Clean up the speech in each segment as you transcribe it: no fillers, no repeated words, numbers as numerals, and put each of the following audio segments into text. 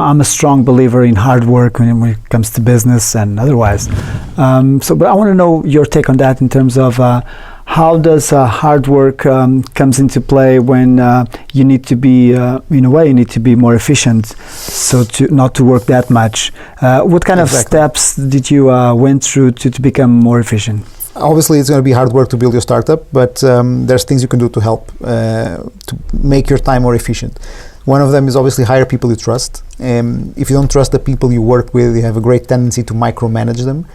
I'm a strong believer in hard work when it comes to business and otherwise. But I want to know your take on that in terms of how does hard work comes into play when you need to be, in a way, you need to be more efficient, so to not to work that much. What kind of steps did you went through to become more efficient? Obviously, it's going to be hard work to build your startup, but there's things you can do to help to make your time more efficient. One of them is obviously hire people you trust. If you don't trust the people you work with, you have a great tendency to micromanage them.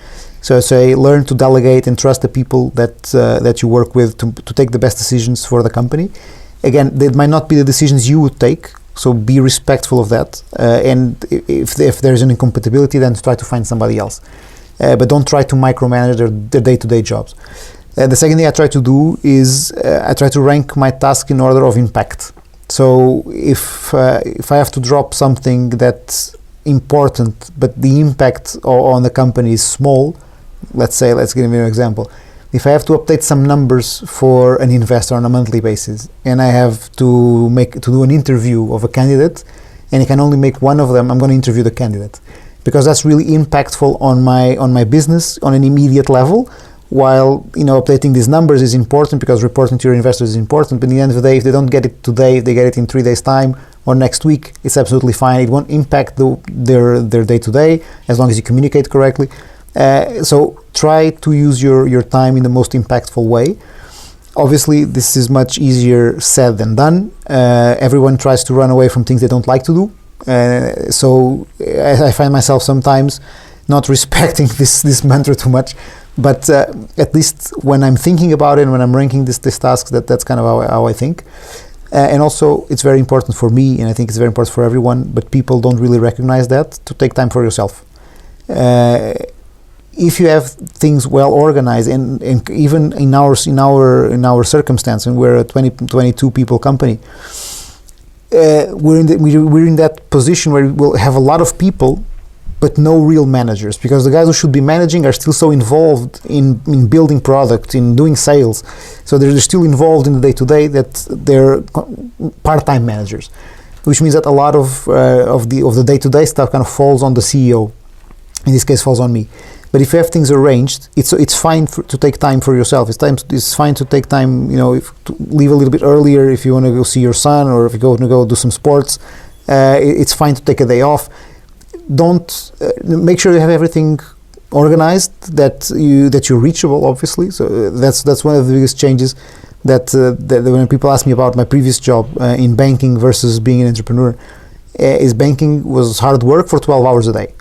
So say learn to delegate and trust the people that you work with to take the best decisions for the company. Again, they might not be the decisions you would take, so be respectful of that. And if there's an incompatibility, then try to find somebody else. But don't try to micromanage their day-to-day jobs. The second thing I try to do is I try to rank my task in order of impact. So if I have to drop something that's important, but the impact on the company is small, let's give you an example. If I have to update some numbers for an investor on a monthly basis, and I have to do an interview of a candidate, and I can only make one of them, I'm going to interview the candidate, because that's really impactful on my business on an immediate level. While updating these numbers is important because reporting to your investors is important, but at the end of the day, if they don't get it today, if they get it in 3 days' time or next week, it's absolutely fine. It won't impact their day-to-day as long as you communicate correctly. So try to use your time in the most impactful way. Obviously, this is much easier said than done. Everyone tries to run away from things they don't like to do. So I find myself sometimes not respecting this mantra too much. But at least when I'm thinking about it and when I'm ranking these tasks, that's kind of how I think. And also, it's very important for me, and I think it's very important for everyone, but people don't really recognize that, to take time for yourself. If you have things well organized, and even in our circumstance, and we're a 22 people company, we're in that position where we'll have a lot of people, but no real managers, because the guys who should be managing are still so involved in building product, in doing sales. So they're still involved in the day-to-day that they're part-time managers, which means that a lot of the day-to-day stuff kind of falls on the CEO. In this case, falls on me. But if you have things arranged, it's fine to take time for yourself. It's fine to take time, to leave a little bit earlier if you want to go see your son, or if you want to go do some sports. It's fine to take a day off. Don't make sure you have everything organized, that you're reachable, obviously. So that's one of the biggest changes that when people ask me about my previous job in banking versus being an entrepreneur, is banking was hard work for 12 hours a day,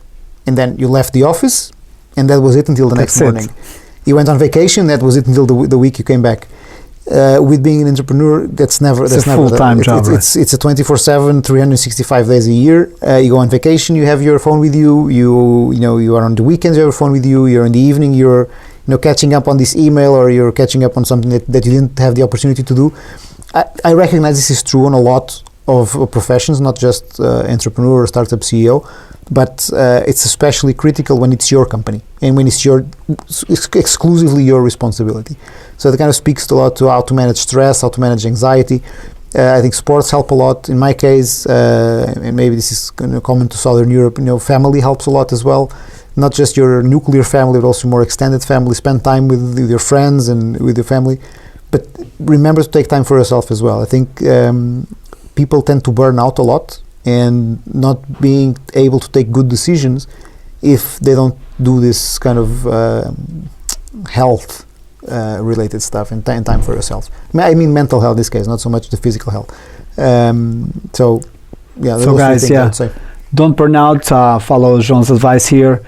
and then you left the office, and that was it until the next morning. You went on vacation, that was it until the week you came back. With being an entrepreneur, that's never a full-time job. It's a 24/7, 365 days a year. You go on vacation, you have your phone with you. You are on the weekends, you have your phone with you. You're in the evening, you're catching up on this email, or you're catching up on something that you didn't have the opportunity to do. I recognize this is true on a lot of professions, not just entrepreneur or startup CEO, but it's especially critical when it's your company and when it's exclusively your responsibility. So that kind of speaks a lot to how to manage stress, how to manage anxiety. I think sports help a lot. In my case, and maybe this is common to Southern Europe, family helps a lot as well. Not just your nuclear family, but also more extended family. Spend time with your friends and with your family. But remember to take time for yourself as well. I think people tend to burn out a lot and not being able to take good decisions if they don't do this kind of health related stuff and time for yourself. I mean mental health in this case, not so much the physical health. So guys, don't burn out. Follow João's advice here.